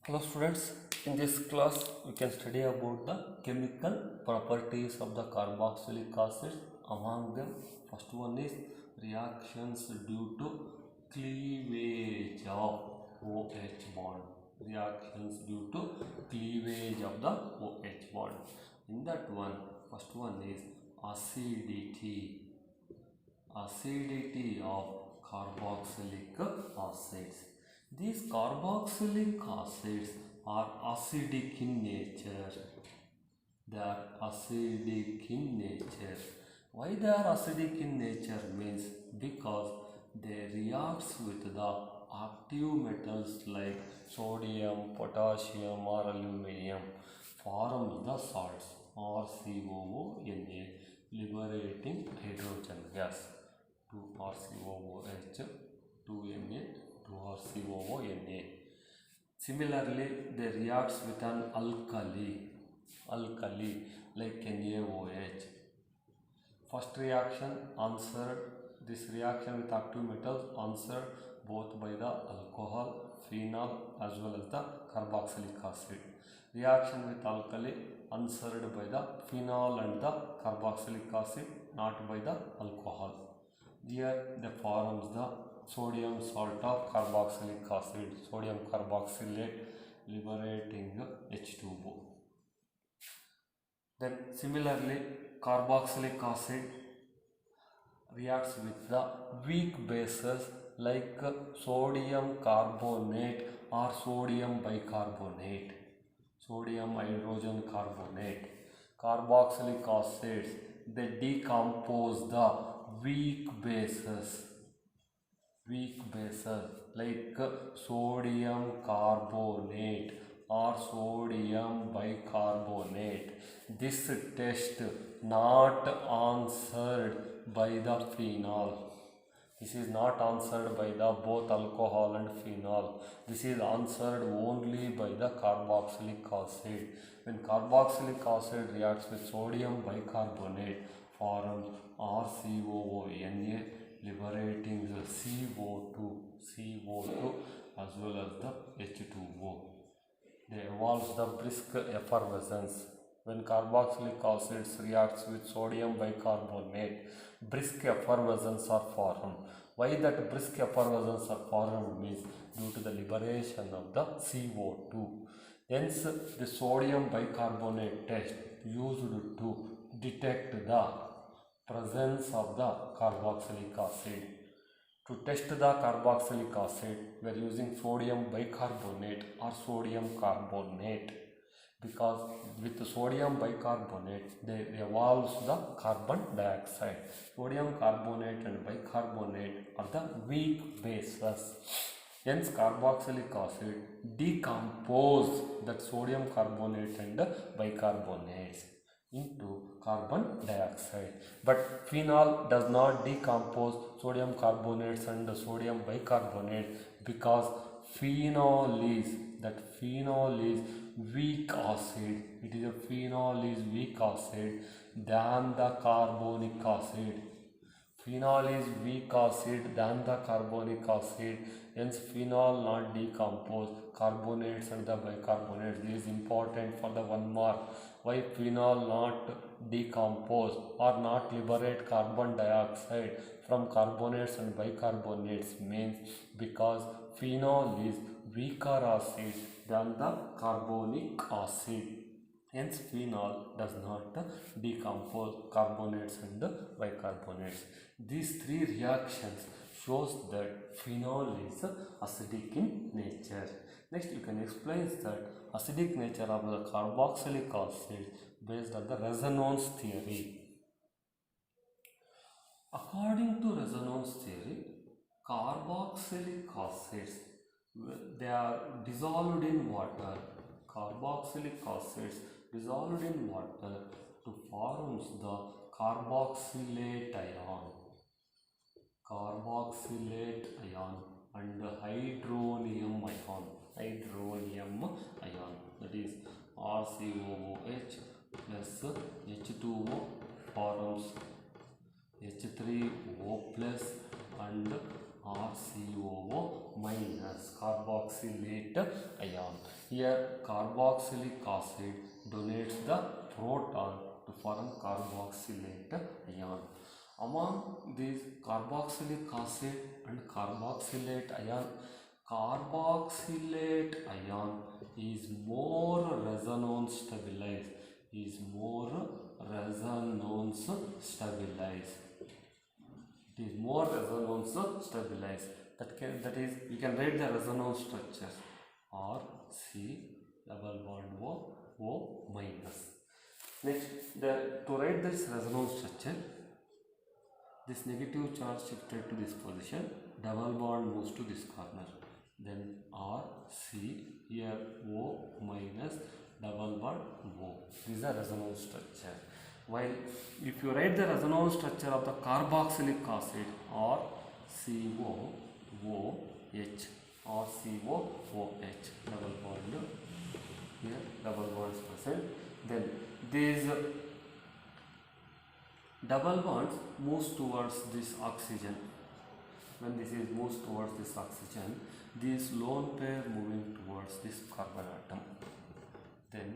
Hello students, in this class we can study about the chemical properties of the carboxylic acids. Among them, first one is reactions due to cleavage of OH bond. Reactions due to cleavage of the OH bond. In that one, first one is acidity. Acidity of carboxylic acids. These carboxylic acids are acidic in nature. They are acidic in nature. Why they are acidic in nature means because they reacts with the active metals like sodium, potassium or aluminum, forms the salts RCOONA, liberating hydrogen gas. 2RCOOH, 2Na, 2RCOONA. Similarly, they reacts with an alkali like NaOH. First reaction answered, this reaction with active metals answered both by the alcohol, phenol as well as the carboxylic acid. Reaction with alkali answered by the phenol and the carboxylic acid, not by the alcohol. Here they forms the sodium salt of carboxylic acid, sodium carboxylate, liberating H2O. Then similarly, carboxylic acid reacts with the weak bases like sodium carbonate or sodium bicarbonate, sodium hydrogen carbonate. Carboxylic acids, they decompose the weak bases like sodium carbonate or sodium bicarbonate. This test not answered by the phenol. This is not answered by the both alcohol and phenol. This is answered only by the carboxylic acid. When carboxylic acid reacts with sodium bicarbonate, forms RCOONA, liberating the CO2 as well as the H2O. They evolves the brisk effervescence. When carboxylic acids reacts with sodium bicarbonate, brisk effervescence are formed. Why that brisk effervescence are formed means due to the liberation of the CO2. Hence, the sodium bicarbonate test used to detect the presence of the carboxylic acid. To test the carboxylic acid, we are using sodium bicarbonate or sodium carbonate, because with the sodium bicarbonate they evolves the carbon dioxide. Sodium carbonate and bicarbonate are the weak bases. Hence carboxylic acid decompose that sodium carbonate and bicarbonates into carbon dioxide. But phenol does not decompose sodium carbonates and sodium bicarbonate, because phenol is weak acid. It is a phenol is weak acid than the carbonic acid. Phenol is weak acid than the carbonic acid, hence phenol not decompose carbonates and the bicarbonates. This is important for the 1 mark. Why phenol not decompose or not liberate carbon dioxide from carbonates and bicarbonates means because phenol is weaker acid than the carbonic acid. Hence phenol does not decompose carbonates and bicarbonates. These three reactions shows that phenol is acidic in nature. Next, you can explain that acidic nature of the carboxylic acid based on the resonance theory. According to resonance theory, carboxylic acids, they are dissolved in water. Carboxylic acids dissolved in water to forms the carboxylate ion and hydronium ion, that is RCOOH plus H2O forms H3O plus and RCOO minus, carboxylate ion. Here carboxylic acid donates the proton to form carboxylate ion. Among these carboxylic acid and carboxylate ion, carboxylate ion is more resonance stabilized. It is more resonance stabilized. That is, we can write the resonance structure R C double bond O minus. Next, to write this resonance structure, this negative charge shifted to this position, double bond moves to this corner, then R C, here O minus, double bond O. This is the resonance structure. While if you write the resonance structure of the carboxylic acid, RCOOH, RCOOH, double bond here, double bonds present. Then these double bonds moves towards this oxygen. When this is moves towards this oxygen, this lone pair moving towards this carbon atom. Then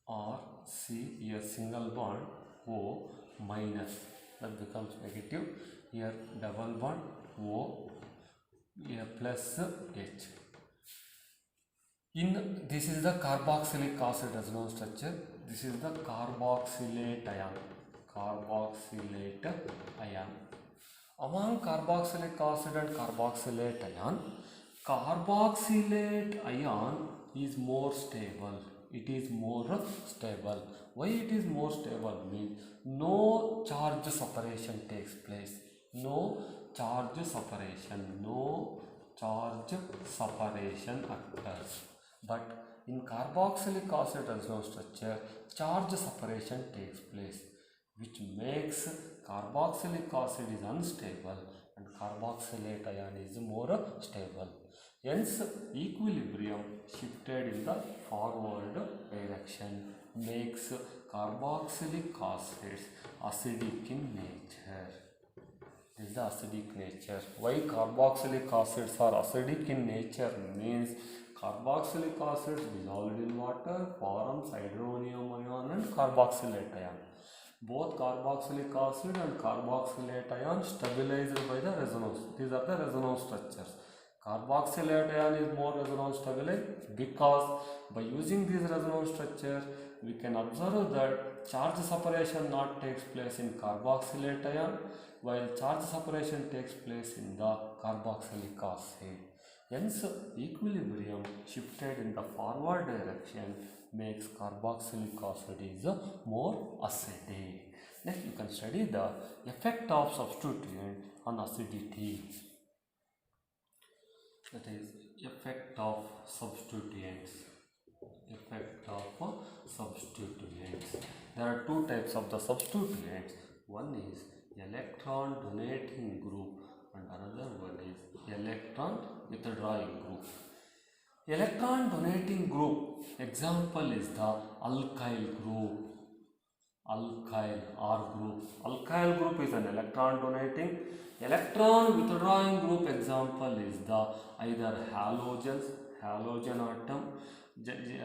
R C, here single bond O minus, that becomes negative. Here double bond O, here plus H. This is the carboxylic acid resonance structure. This is the carboxylate ion. Among carboxylic acid and carboxylate ion is more stable. It is more stable. Why it is more stable? Means no charge separation takes place. No charge separation occurs. But in carboxylic acid resonance structure, charge separation takes place, which makes carboxylic acid is unstable and carboxylate ion is more stable. Hence, equilibrium shifted in the forward direction makes carboxylic acids acidic in nature. This is the acidic nature. Why carboxylic acids are acidic in nature means carboxylic acids dissolved in water forms hydronium ion and carboxylate ion. Both carboxylic acid and carboxylate ion stabilized by the resonance. These are the resonance structures. Carboxylate ion is more resonance stabilized because by using this resonance structure, we can observe that charge separation not takes place in carboxylate ion, while charge separation takes place in the carboxylic acid. Hence, equilibrium shifted in the forward direction makes carboxylic acid is more acidic. Next, you can study the effect of substituent on acidity. That is, effect of substituents. There are two types of the substituents. One is electron donating group and another one is electron withdrawing group. Electron donating group example is the alkyl group. Alkyl R group. Alkyl group is an electron donating. Electron withdrawing group example is the either halogen atom,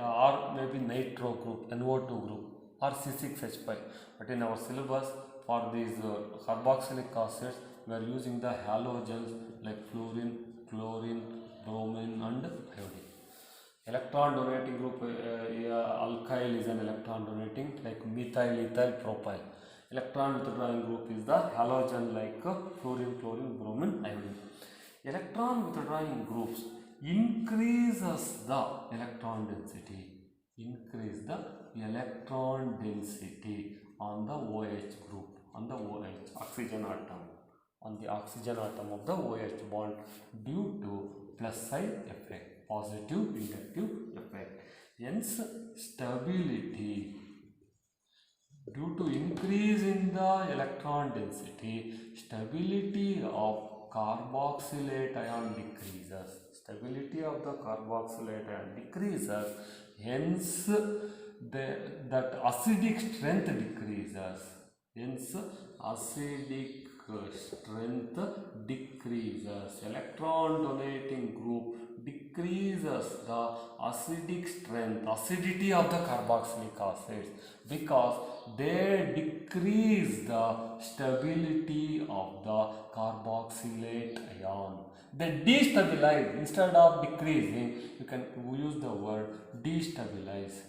or maybe nitro group, NO2 group, or C6H5. But in our syllabus for these carboxylic acids, we are using the halogens like fluorine, chlorine, bromine and iodine. Electron donating group, alkyl is an electron donating like methyl, ethyl, propyl. Electron withdrawing group is the halogen like fluorine, chlorine, bromine, iodine. Electron withdrawing groups increases the electron density. On the OH group, on the OH oxygen atom, on the oxygen atom of the OH bond due to plus side effect, positive inductive effect. Hence, stability. Due to increase in the electron density, stability of carboxylate ion decreases. Hence, that acidic strength decreases. Electron donating group decreases the acidic strength, acidity of the carboxylic acids, because they decrease the stability of the carboxylate ion. They destabilize. Instead of decreasing, you can use the word destabilize.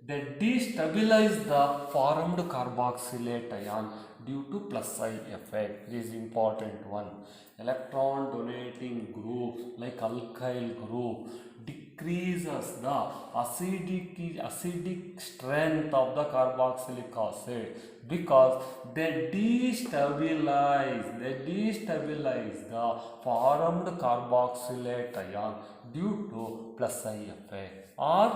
They destabilize the formed carboxylate ion due to plus I effect. This is important one. Electron donating groups like alkyl group decreases the acidic strength of the carboxylic acid, because they destabilize the formed carboxylate ion due to plus I effect, or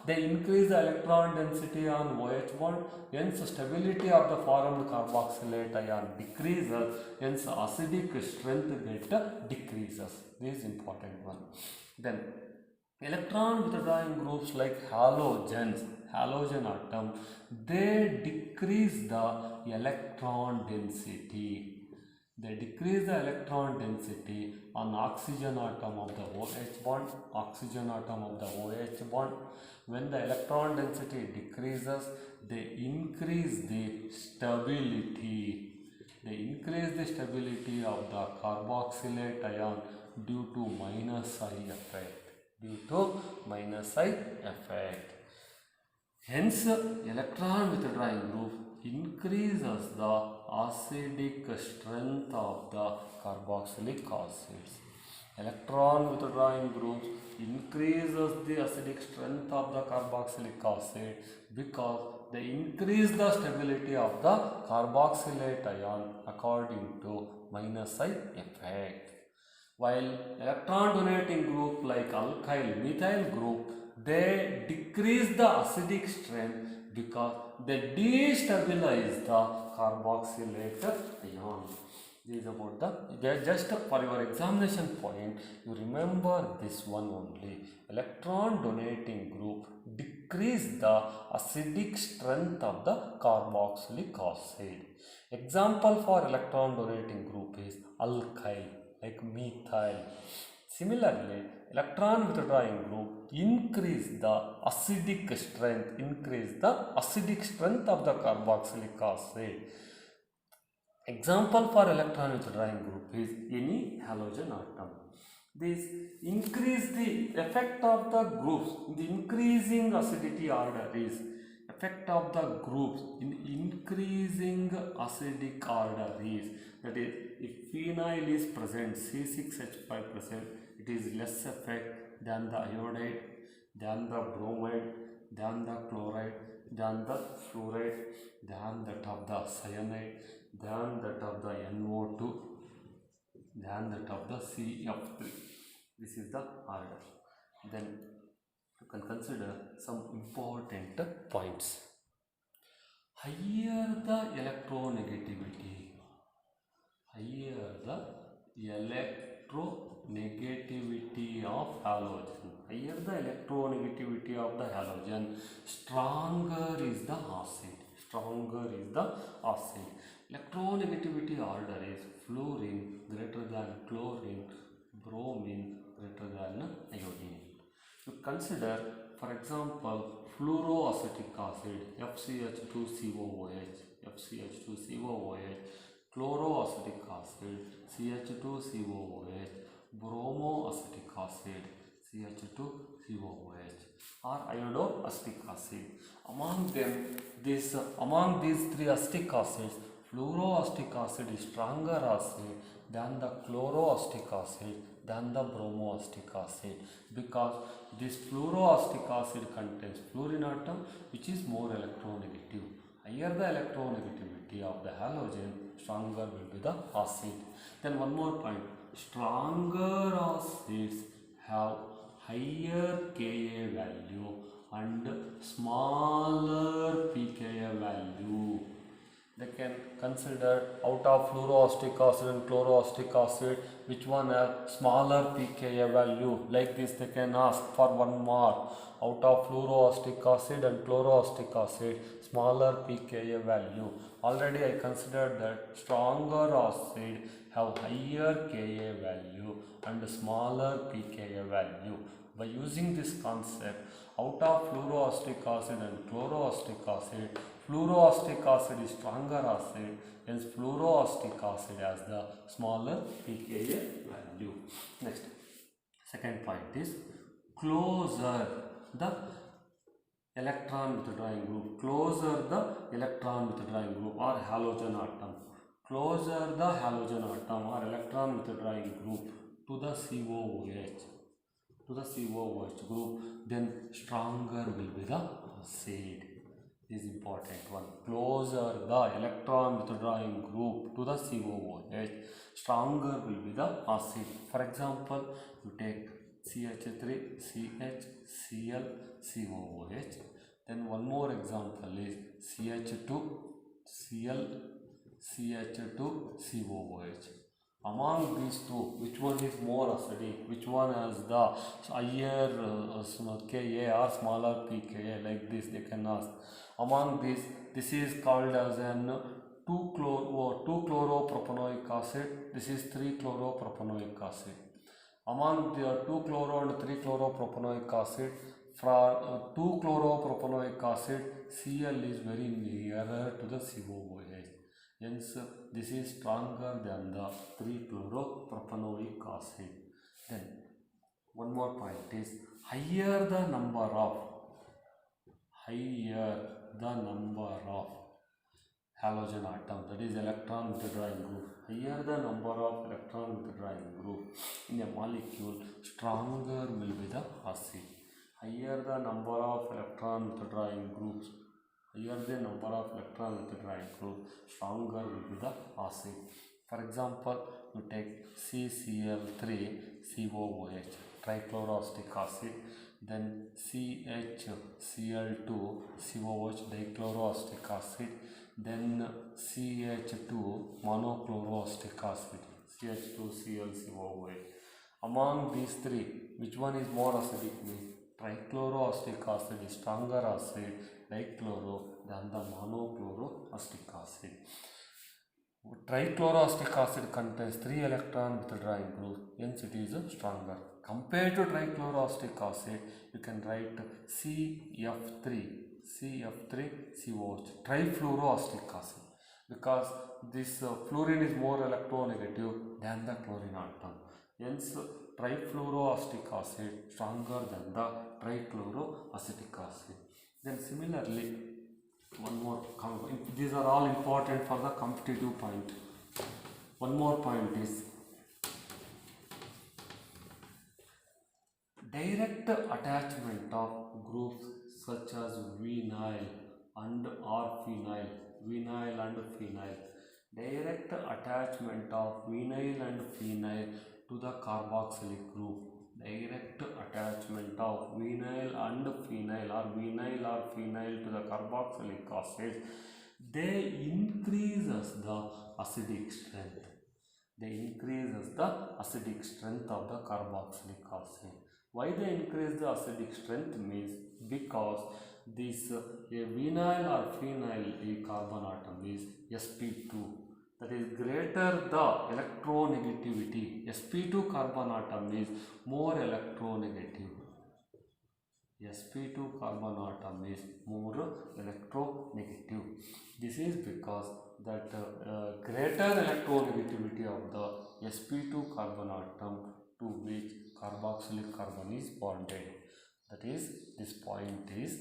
they increase the electron density on OH bond, hence stability of the formed carboxylate ion decreases, hence acidic strength get decreases. This is important one. Then electron withdrawing groups like halogen atom, they decrease the electron density. They decrease the electron density on oxygen atom of the OH bond, When the electron density decreases, they increase the stability. Of the carboxylate ion due to minus I effect. Hence, electron withdrawing group increases the acidic strength of the carboxylic acids. Electron withdrawing groups increases the acidic strength of the carboxylic acid, because they increase the stability of the carboxylate ion according to minus I effect. While electron donating group like alkyl methyl group, they decrease the acidic strength because they destabilize the carboxylate ion. This is about the, just for your examination point, you remember this one only. Electron donating group decrease the acidic strength of the carboxylic acid. Example for electron donating group is alkyl, like methyl. Similarly, electron withdrawing group increase the acidic strength of the carboxylic acid. Example for electron withdrawing group is any halogen atom. This increase the effect of the groups in the increasing acidity order is effect of the groups in increasing acidic order is, that is, if phenyl is present, C6H5 present, it is less effect than the iodide, than the bromide, than the chloride, than the fluoride, than that of the cyanide, than that of the NO2, than that of the CF3. This is the order. Then you can consider some important points. Higher the electronegativity of halogen, stronger is the acid. Electronegativity order is fluorine greater than chlorine, bromine greater than iodine. You consider, for example, fluoroacetic acid, FCH2COOH, chloroacetic acid, CH2COOH, bromoacetic acid, CH2COOH, or iodoacetic acid. Among these three acetic acids, fluoroacetic acid is stronger acid than the chloroacetic acid, than the bromoacetic acid, because this fluoroacetic acid contains fluorine atom, which is more electronegative. Higher the electronegativity of the halogen, stronger will be the acid. Then one more point, stronger acids have higher Ka value and smaller pKa value. they can consider out of fluoroacetic acid and chloroacetic acid which one has smaller pKa value. Like this they can ask for 1 mark. Out of fluoroacetic acid and chloroacetic acid, smaller pKa value. Already I considered that stronger acid have higher Ka value and smaller pKa value. By using this concept, out of fluoroacetic acid and chloroacetic acid, fluoroacetic acid is stronger acid, hence fluoroacetic acid has the smaller pKa value. Next, second point is closer the electron withdrawing group. Closer the electron withdrawing group or halogen atom. Closer the halogen atom or electron withdrawing group to the COOH group, then stronger will be the acid. This is important one. Closer the electron withdrawing group to the COOH, stronger will be the acid. For example, you take CH3, CH, Cl, COOH. Then one more example is CH2, Cl, CH2, COOH. Among these two, which one is more acidic? Which one has the higher Ka or smaller pKa? Like this they can ask. Among these, this is called as an 2-chloropropanoic acid. This is 3-chloropropanoic acid. Among the 2-chloro and 3-chloropropanoic acid, for 2-chloropropanoic acid, Cl is very nearer to the COOH. Hence, this is stronger than the 3-chloropropanoic acid. Then, one more point is higher the number of halogen atom, that is electron withdrawing group. Higher the number of electron withdrawing group in a molecule, stronger will be the acid. Higher the number of electron withdrawing groups, stronger will be the acid. For example, you take CCl3COOH, trichloroacetic acid, then CHCl2COOH, dichloroacetic acid, then CH2 monochloroacetic acid, CH2ClCOOH. Among these three, which one is more acidic? Trichloroacetic acid is stronger acid, dichloro than the monochloroacetic acid. Trichloroacetic acid contains 3 electron withdrawing groups, hence it is stronger. Compared to trichloroacetic acid, you can write CF3COOH, trifluoroacetic acid, because this fluorine is more electronegative than the chlorine atom. Hence, trifluoroacetic acid stronger than the trichloroacetic acid. Then similarly, one more, these are all important for the competitive point. One more point is direct attachment of groups such as vinyl and or phenyl. Direct attachment of vinyl and phenyl to the carboxylic group. Direct attachment of vinyl and phenyl or vinyl or phenyl to the carboxylic acid, they increases the acidic strength. Of the carboxylic acid. Why they increase the acidic strength means because this a vinyl or phenyl carbon atom is sp2, that is greater the electronegativity. sp2 carbon atom is more electronegative. sp2 carbon atom is more electronegative. This is because that greater electronegativity of the sp2 carbon atom to which carboxylic carbon is bonded. That is, this point is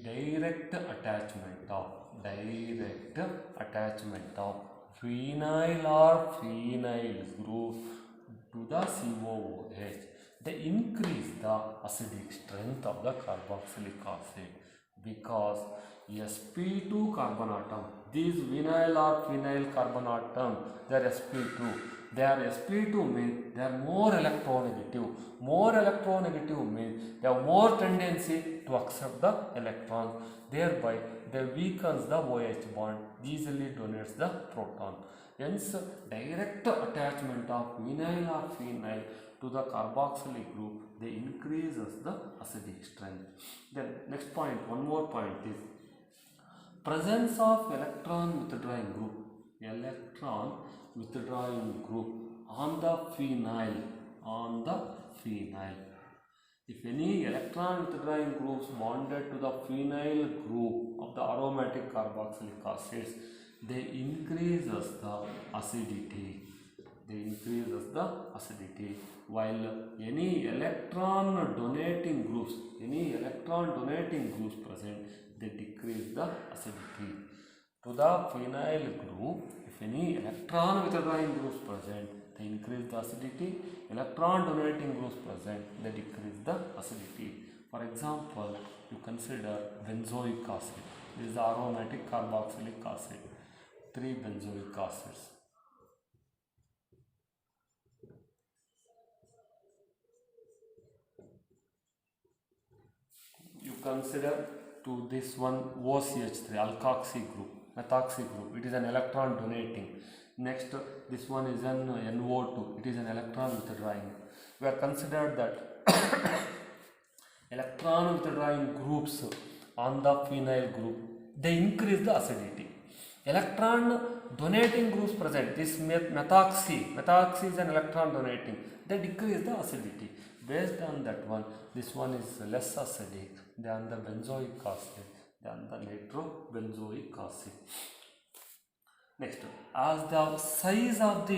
direct attachment of phenyl or phenyl group to the COOH. They increase the acidic strength of the carboxylic acid because sp2 carbon atom, these vinyl or phenyl carbon atom, they are sp2. They are sp2 means they are more electronegative. More electronegative means they have more tendency to accept the electrons. Thereby, they weakens the OH bond, easily donates the proton. Hence, direct attachment of vinyl or phenyl to the carboxylic group, they increases the acidic strength. Then next point, one more point is presence of electron withdrawing group on the phenyl. If any electron withdrawing groups bonded to the phenyl group of the aromatic carboxylic acids, they increases the acidity. While any electron donating groups present, they decrease the acidity. To the phenyl group, if any electron withdrawing groups present, they increase the acidity. Electron donating groups present, they decrease the acidity. For example, you consider benzoic acid. This is the aromatic carboxylic acid. 3 benzoic acids. You consider to this one OCH3 alkoxy group, methoxy group. It is an electron donating. Next, this one is an NO2. It is an electron withdrawing. We have considered that electron withdrawing groups on the phenyl group, they increase the acidity. Electron donating groups present, this methoxy is an electron donating, they decrease the acidity. Based on that one, this one is less acidic than the benzoic acid, than the nitrobenzoic acid. Next, as the size of the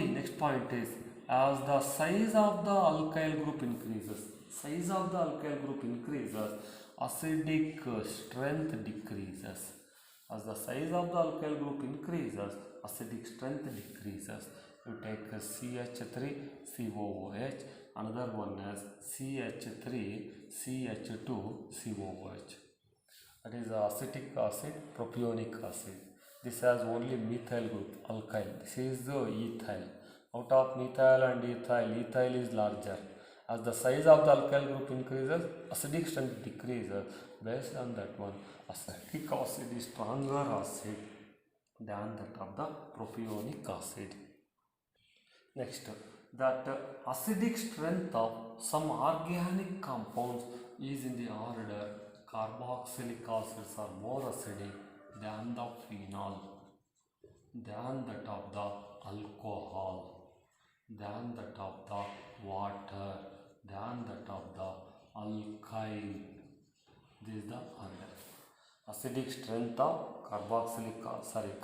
alkyl group increases, acidic strength decreases. As the size of the alkyl group increases, acidic strength decreases. You take CH3 COOH, another one as CH3 CH2 COOH. That is acetic acid, propionic acid. This has only methyl group, alkyl. This is the ethyl. Out of methyl and ethyl is larger. As the size of the alkyl group increases, acidic strength decreases. Based on that one, acetic acid is stronger acid than that of the propionic acid. Next, that acidic strength of some organic compounds is in the order carboxylic acids are more acidic than the phenol, than that of the alcohol, than that of the water, than that of the alkyl. This is the order. Acidic strength of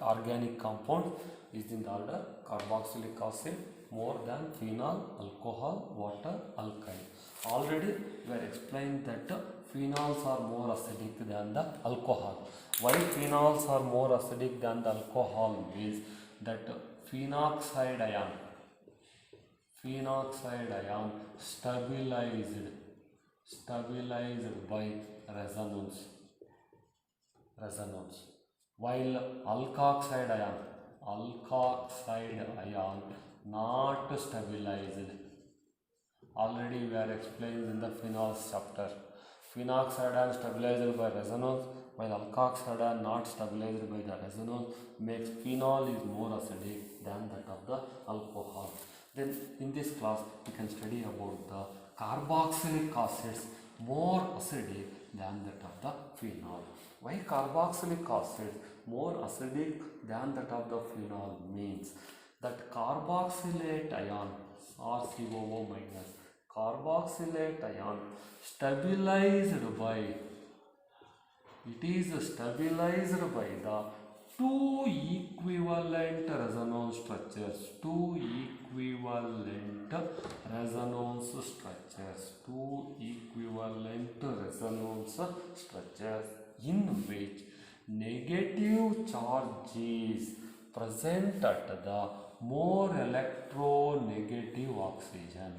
organic compound is in the order carboxylic acid more than phenol, alcohol, water, alkyl. Already we have explained that phenols are more acidic than the alcohol. Why phenols are more acidic than the alcohol is that phenoxide ion stabilized by resonance, while alkoxide ion not stabilized. Already we are explained in the phenols chapter. Phenoxide ion stabilized by resonance, while alkoxide ion not stabilized by the resonance, makes phenol is more acidic than that of the alcohol. Then in this class we can study about the carboxylic acids more acidic than that of the phenol. Why carboxylic acid more acidic than that of the phenol means that carboxylate ion RCOO minus, carboxylate ion stabilized by the two equivalent resonance structures, in which negative charge is present at the more electronegative oxygen.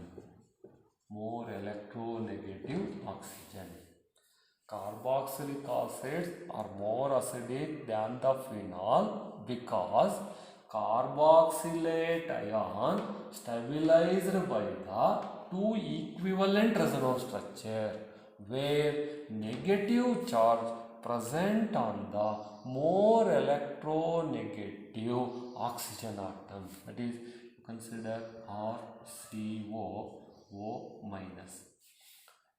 Carboxylic acids are more acidic than the phenol because carboxylate ion stabilized by the two equivalent resonance structure where negative charge present on the more electronegative oxygen atom, that is consider RCO O minus.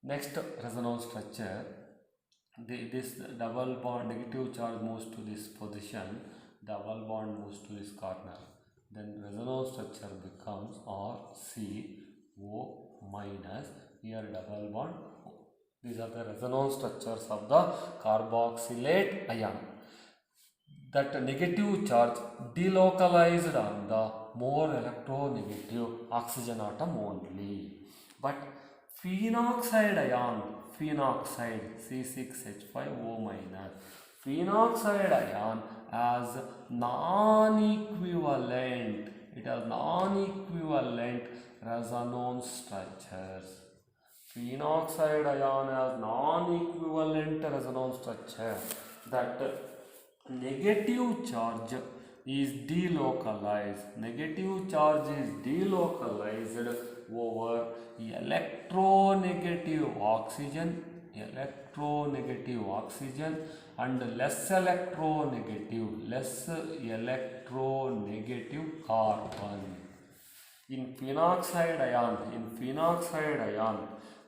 Next resonance structure, this double bond negative charge moves to this position, double bond moves to this corner, then resonance structure becomes RCO minus, here double bond O. These are the resonance structures of the carboxylate ion. That negative charge delocalized on the more electronegative oxygen atom only. But phenoxide ion, phenoxide C6H5O minus, phenoxide ion has non-equivalent, it has non-equivalent resonance structures. Phenoxide ion has non-equivalent resonance structure. That negative charge is delocalized. Negative charge is delocalized over electronegative oxygen, and less electronegative carbon. In phenoxide ion,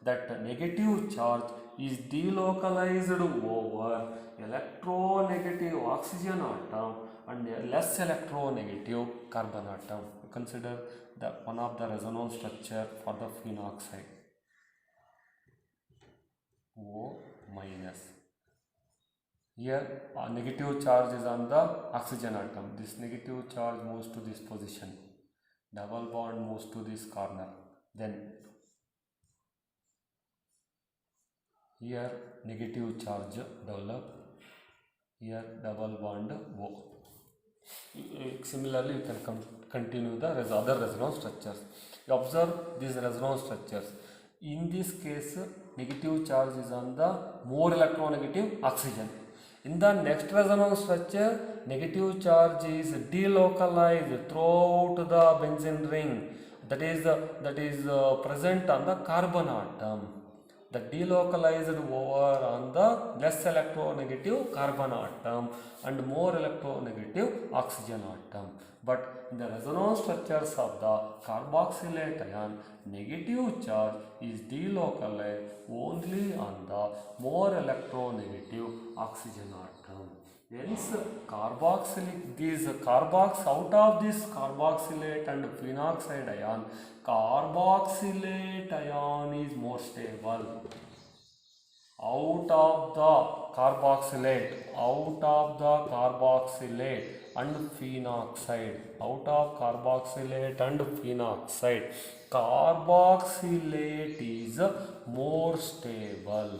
that negative charge is delocalized over electronegative oxygen atom and less electronegative carbon atom. Consider the one of the resonance structure for the phenoxide, O minus. Here negative charge is on the oxygen atom. This negative charge moves to this position, double bond moves to this corner, then here negative charge develop, here double bond O. Similarly, you can continue the other resonance structures. You observe these resonance structures. In this case, negative charge is on the more electronegative oxygen. In the next resonance structure, negative charge is delocalized throughout the benzene ring. That is present on the carbon atom. The delocalized over on the less electronegative carbon atom and more electronegative oxygen atom. But in the resonance structures of the carboxylate ion, negative charge is delocalized only on the more electronegative oxygen atom. Hence, out of this carboxylate and phenoxide ion, carboxylate ion is more stable. Out of the carboxylate and phenoxide, carboxylate is more stable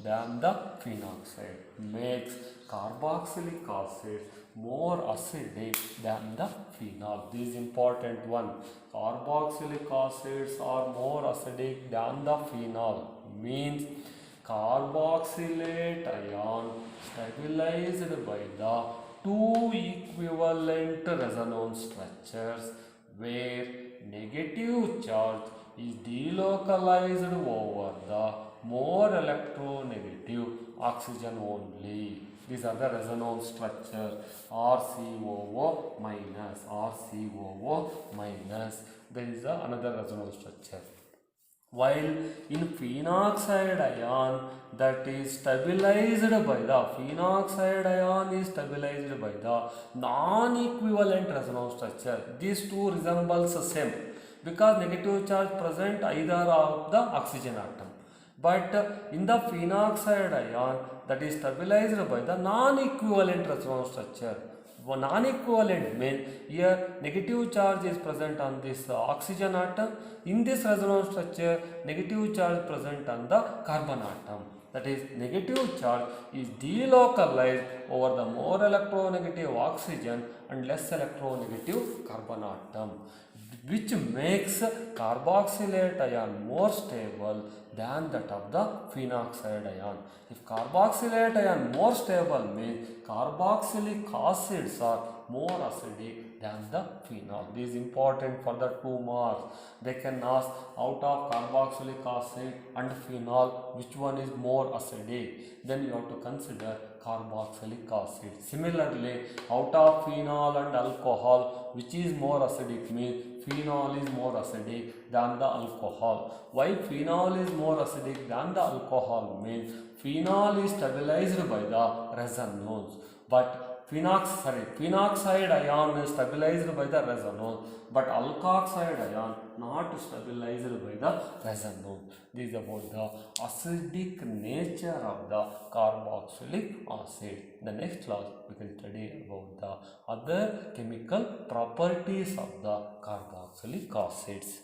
than the phenoxide, makes carboxylic acid more acidic than the phenol. This is important one. Carboxylic acids are more acidic than the phenol. Means carboxylate ion stabilized by the two equivalent resonance structures where negative charge is delocalized over the more electronegative oxygen only. These are the resonance structure RCOO minus. There is another resonance structure. While in phenoxide ion, that is stabilized by the non-equivalent resonance structure. These two resembles the same because negative charge present either of the oxygen atom. But in the phenoxide ion, that is stabilized by the non-equivalent resonance structure. Non-equivalent means here negative charge is present on this oxygen atom. In this resonance structure, negative charge present on the carbon atom. That is, negative charge is delocalized over the more electronegative oxygen and less electronegative carbon atom, which makes carboxylate ion more stable than that of the phenoxide ion. If carboxylate ion more stable means carboxylic acids are more acidic than the phenol. This is important for the 2 marks. They can ask out of carboxylic acid and phenol which one is more acidic. Then you have to consider carboxylic acid. Similarly, out of phenol and alcohol which is more acidic means phenol is more acidic than the alcohol. Why phenol is more acidic than the alcohol means phenol is stabilized by the resonance, but phenoxide ion is stabilized by the resonance, but alkoxide ion not stabilized by the resonance. This is about the acidic nature of the carboxylic acid. In the next class we can study about the other chemical properties of the carboxylic acids.